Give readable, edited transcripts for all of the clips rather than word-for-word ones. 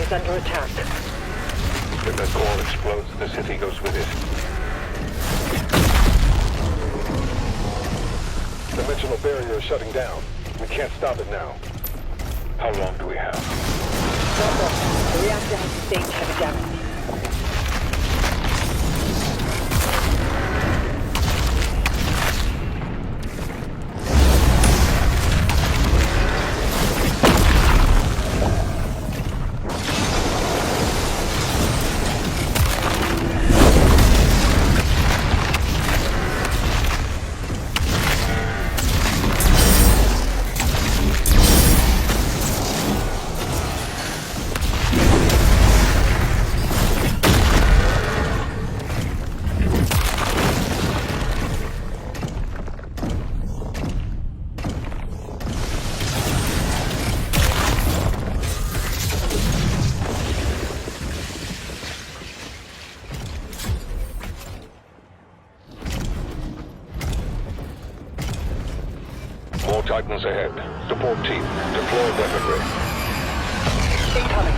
is under attack. If that core explodes, the city goes with it. The dimensional barrier is shutting down. We can't stop it now. How long do we have? Not long. The reactor has sustained heavy damage. More Titans ahead. Support team, deploy weaponry. Incoming.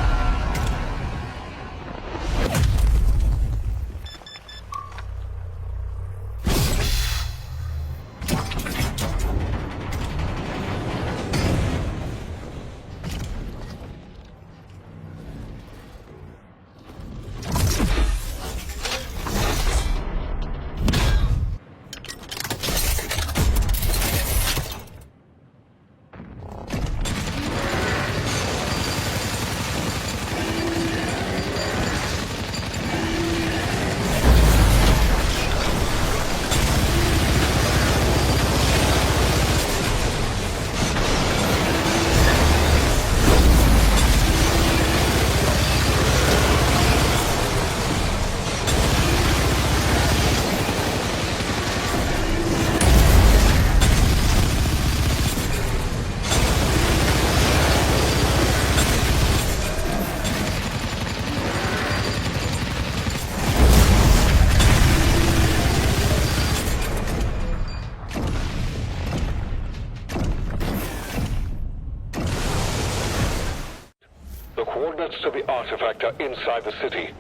The coordinates to the artifact are inside the city.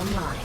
online.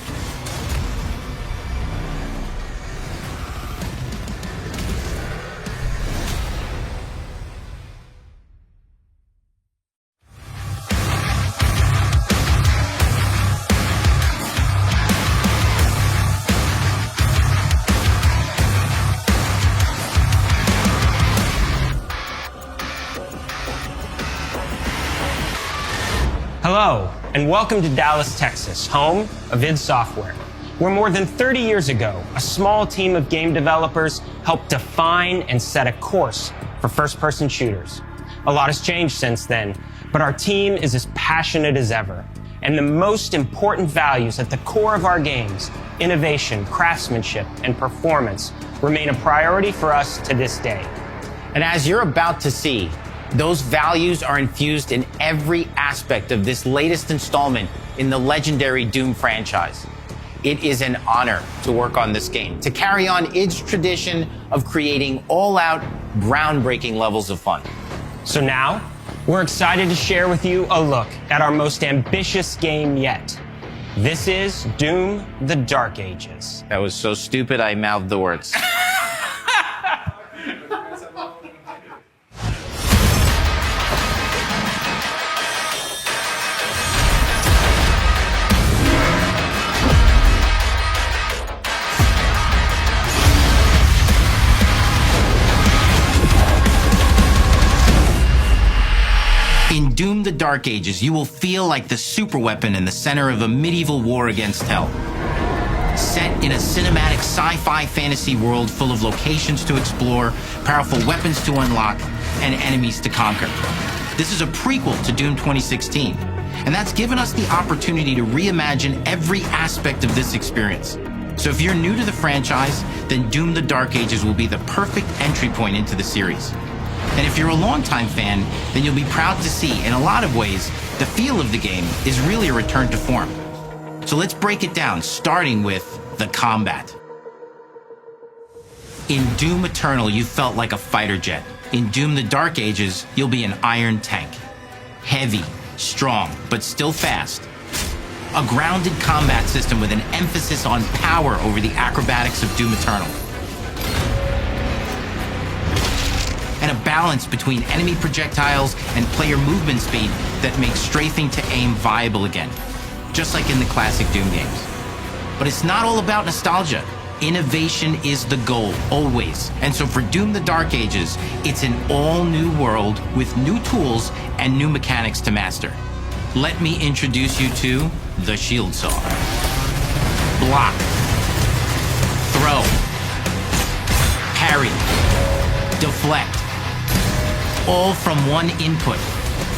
Hello, and welcome to Dallas, Texas, home of id Software, where more than 30 years ago, a small team of game developers helped define and set a course for first-person shooters. A lot has changed since then, but our team is as passionate as ever. And the most important values at the core of our games, innovation, craftsmanship, and performance, remain a priority for us to this day. And as you're about to see, those values are infused in every aspect of this latest installment in the legendary Doom franchise. It is an honor to work on this game, to carry on id's tradition of creating all-out, groundbreaking levels of fun. So now, we're excited to share with you a look at our most ambitious game yet. This is Doom: The Dark Ages. That was so stupid I mouthed the words. In Doom: The Dark Ages, you will feel like the superweapon in the center of a medieval war against hell. Set in a cinematic sci-fi fantasy world full of locations to explore, powerful weapons to unlock, and enemies to conquer. This is a prequel to Doom 2016, and that's given us the opportunity to reimagine every aspect of this experience. So if you're new to the franchise, then Doom: The Dark Ages will be the perfect entry point into the series. And if you're a longtime fan, then you'll be proud to see, in a lot of ways, the feel of the game is really a return to form. So let's break it down, starting with the combat. In Doom Eternal, you felt like a fighter jet. In Doom: The Dark Ages, you'll be an iron tank. Heavy, strong, but still fast. A grounded combat system with an emphasis on power over the acrobatics of Doom Eternal. And a balance between enemy projectiles and player movement speed that makes strafing to aim viable again, just like in the classic Doom games. But it's not all about nostalgia. Innovation is the goal, always. And so for Doom: The Dark Ages, it's an all-new world with new tools and new mechanics to master. Let me introduce you to the shield saw. Block. Throw. Parry. Deflect. All from one input.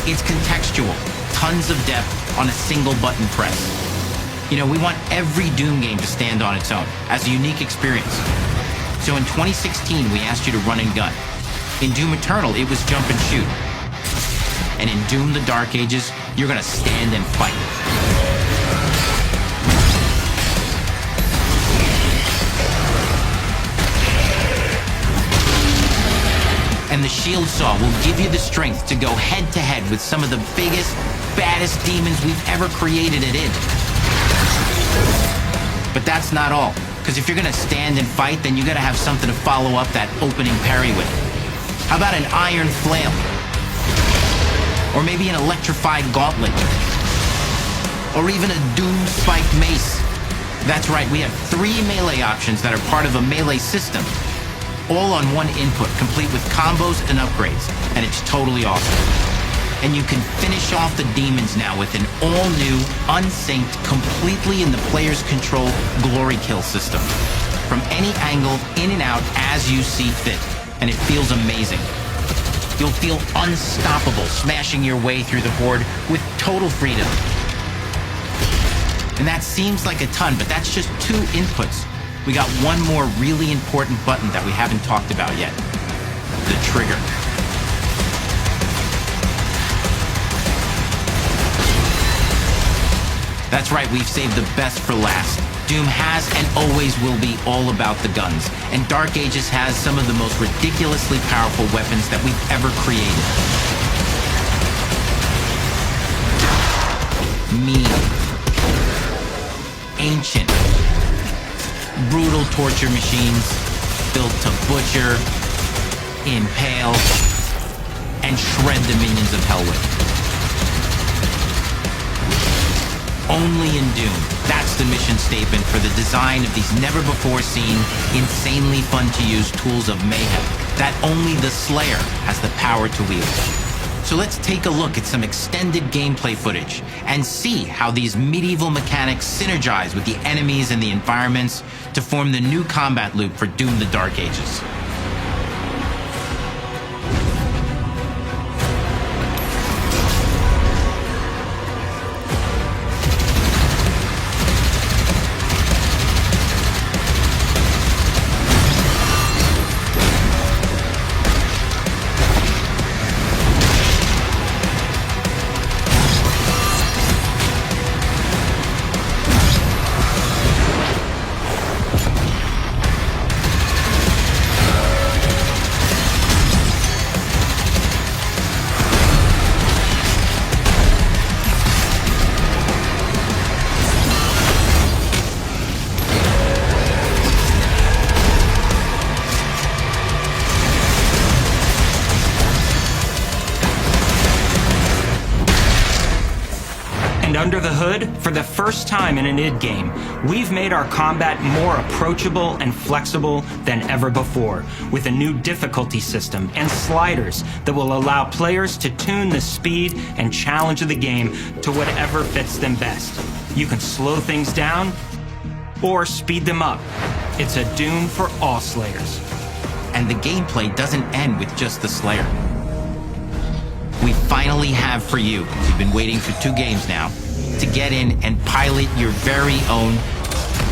It's contextual, tons of depth on a single button press. You know, we want every Doom game to stand on its own as a unique experience. So in 2016, we asked you to run and gun. In Doom Eternal, it was jump and shoot. And in Doom: The Dark Ages, you're gonna stand and fight. And the shield saw will give you the strength to go head-to-head with some of the biggest, baddest demons we've ever created at id. But that's not all, because if you're gonna stand and fight, then you gotta have something to follow up that opening parry with. How about an iron flail? Or maybe an electrified gauntlet? Or even a Doom spiked mace? That's right, we have 3 melee options that are part of a melee system. All on one input, complete with combos and upgrades, and it's totally awesome. And you can finish off the demons now with an all-new, unsynced, completely in the player's control glory kill system. From any angle, in and out, as you see fit, and it feels amazing. You'll feel unstoppable, smashing your way through the horde with total freedom. And that seems like a ton, but that's just 2 inputs. We got one more really important button that we haven't talked about yet. The trigger. That's right, we've saved the best for last. Doom has and always will be all about the guns, and Dark Ages has some of the most ridiculously powerful weapons that we've ever created. Me. ancient, brutal torture machines built to butcher, impale, and shred the minions of hell with. Only in Doom, that's the mission statement for the design of these never-before-seen, insanely fun-to-use tools of mayhem that only the Slayer has the power to wield. So let's take a look at some extended gameplay footage and see how these medieval mechanics synergize with the enemies and the environments to form the new combat loop for Doom: The Dark Ages. And under the hood, for the first time in an id game, we've made our combat more approachable and flexible than ever before, with a new difficulty system and sliders that will allow players to tune the speed and challenge of the game to whatever fits them best. You can slow things down or speed them up. It's a Doom for all Slayers. And the gameplay doesn't end with just the Slayer. We finally have for you, you've been waiting for 2 games now, to get in and pilot your very own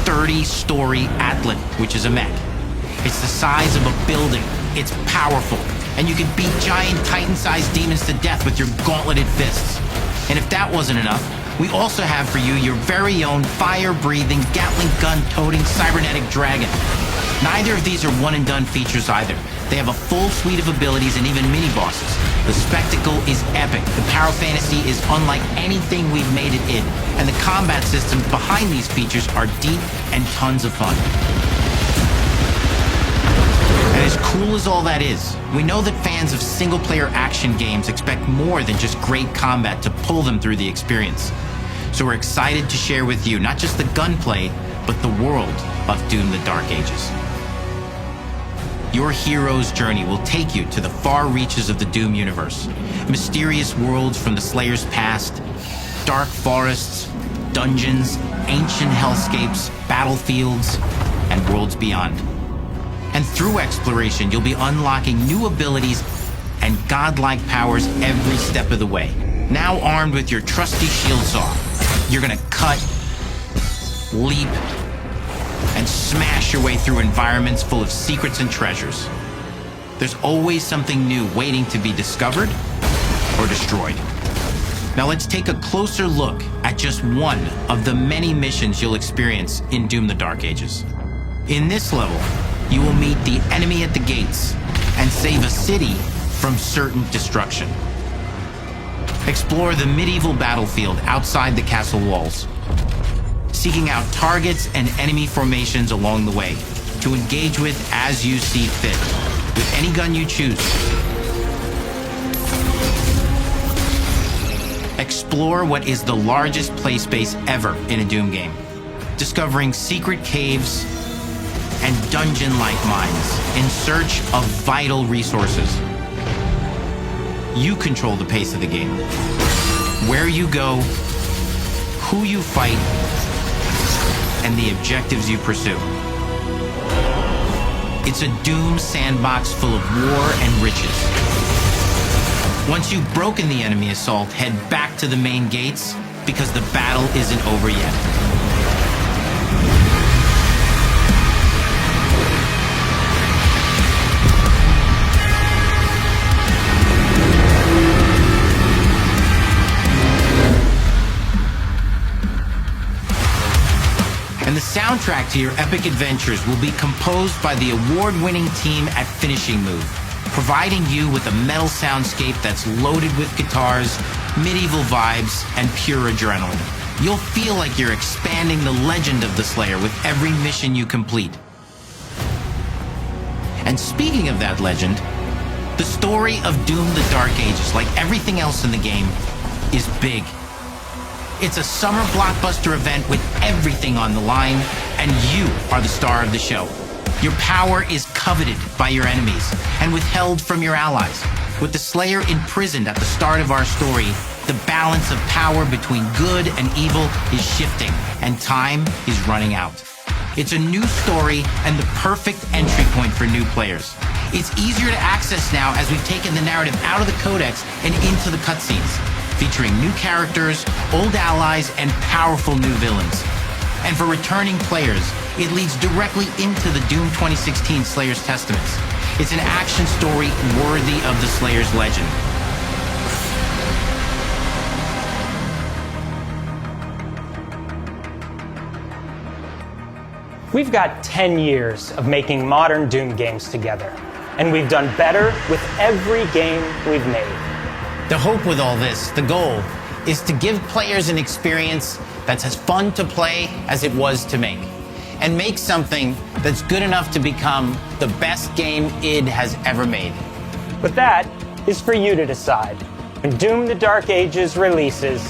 30-story Atlan, which is a mech. It's the size of a building, it's powerful, and you can beat giant Titan-sized demons to death with your gauntleted fists. And if that wasn't enough, we also have for you your very own fire-breathing, Gatling gun-toting cybernetic dragon. Neither of these are one-and-done features either. They have a full suite of abilities and even mini-bosses. The spectacle is epic. The power fantasy is unlike anything we've made it in. And the combat systems behind these features are deep and tons of fun. And as cool as all that is, we know that fans of single-player action games expect more than just great combat to pull them through the experience. So we're excited to share with you not just the gunplay, but the world of Doom: The Dark Ages. Your hero's journey will take you to the far reaches of the Doom universe. Mysterious worlds from the Slayer's past, dark forests, dungeons, ancient hellscapes, battlefields, and worlds beyond. And through exploration, you'll be unlocking new abilities and godlike powers every step of the way. Now armed with your trusty shield saw, you're gonna cut, leap, and smash your way through environments full of secrets and treasures. There's always something new waiting to be discovered or destroyed. Now let's take a closer look at just one of the many missions you'll experience in Doom: The Dark Ages. In this level, you will meet the enemy at the gates and save a city from certain destruction. Explore the medieval battlefield outside the castle walls, seeking out targets and enemy formations along the way to engage with as you see fit, with any gun you choose. Explore what is the largest play space ever in a Doom game, discovering secret caves and dungeon-like mines in search of vital resources. You control the pace of the game. Where you go, who you fight, and the objectives you pursue. It's a Doom sandbox full of war and riches. Once you've broken the enemy assault, head back to the main gates, because the battle isn't over yet. And the soundtrack to your epic adventures will be composed by the award-winning team at Finishing Move, providing you with a metal soundscape that's loaded with guitars, medieval vibes, and pure adrenaline. you'll feel like you're expanding the legend of the Slayer with every mission you complete. And speaking of that legend, the story of Doom: The Dark Ages, like everything else in the game, is big. It's a summer blockbuster event with everything on the line, and you are the star of the show. Your power is coveted by your enemies and withheld from your allies. With the Slayer imprisoned at the start of our story, the balance of power between good and evil is shifting, and time is running out. It's a new story and the perfect entry point for new players. It's easier to access now as we've taken the narrative out of the codex and into the cutscenes, featuring new characters, old allies, and powerful new villains. And for returning players, it leads directly into the Doom 2016 Slayer's Testaments. It's an action story worthy of the Slayer's legend. We've got 10 years of making modern Doom games together, and we've done better with every game we've made. The hope with all this, the goal, is to give players an experience that's as fun to play as it was to make, and make something that's good enough to become the best game id has ever made. But that is for you to decide. When Doom: The Dark Ages releases,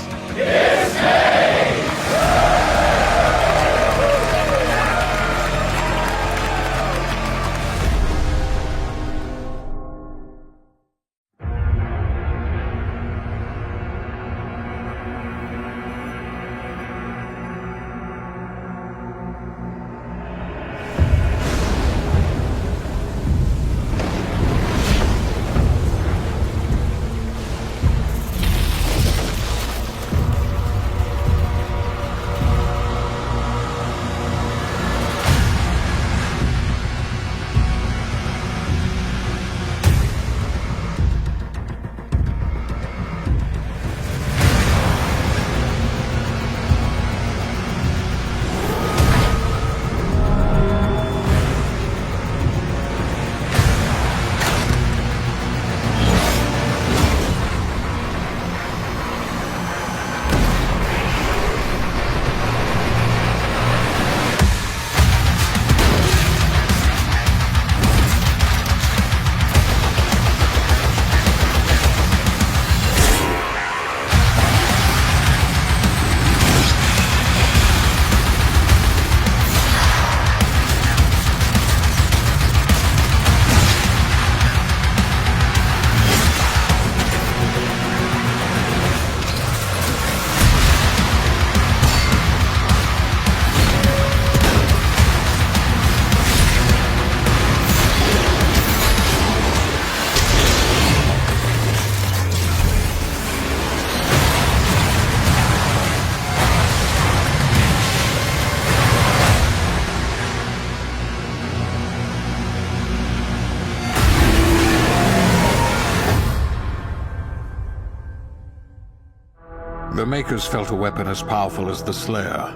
The Makers felt a weapon as powerful as the Slayer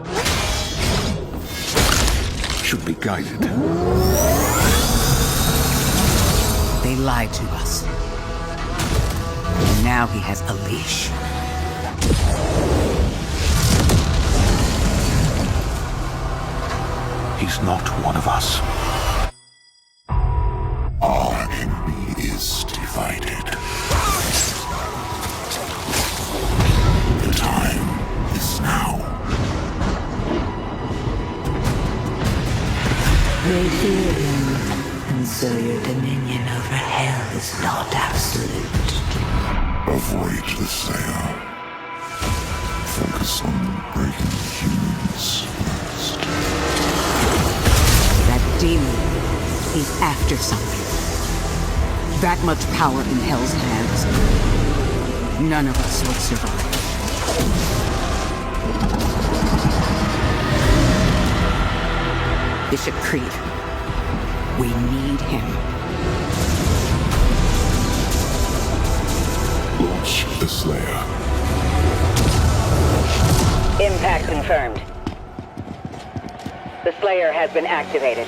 should be guided. They lied to us. And now he has a leash. He's not one of us. Our enemy is divided. The time is now. They fear him, and so your dominion over hell is not absolute. Avoid the Slayer. Focus on breaking humans first. That demon is after something. That much power in Hell's hands. None of us would survive. Bishop Creed, we need him. Launch the Slayer. Impact confirmed. The Slayer has been activated.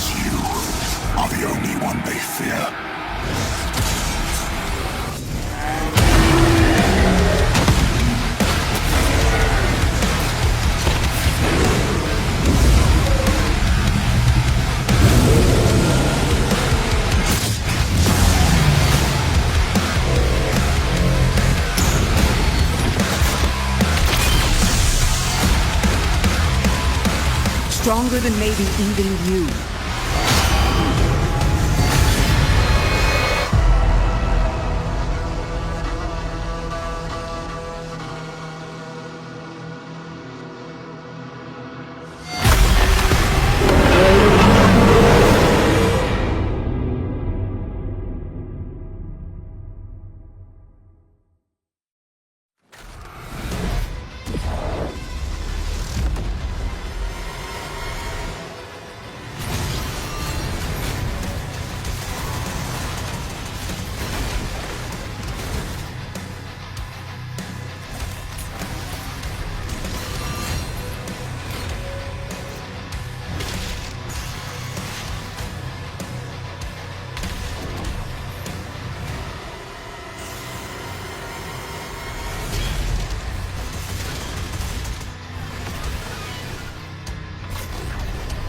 as you are the only one they fear. Stronger than maybe even you.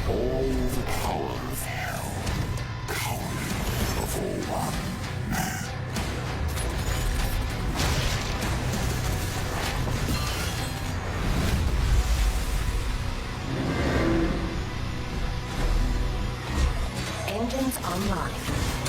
All the power of hell, cowering before one man. Engines online.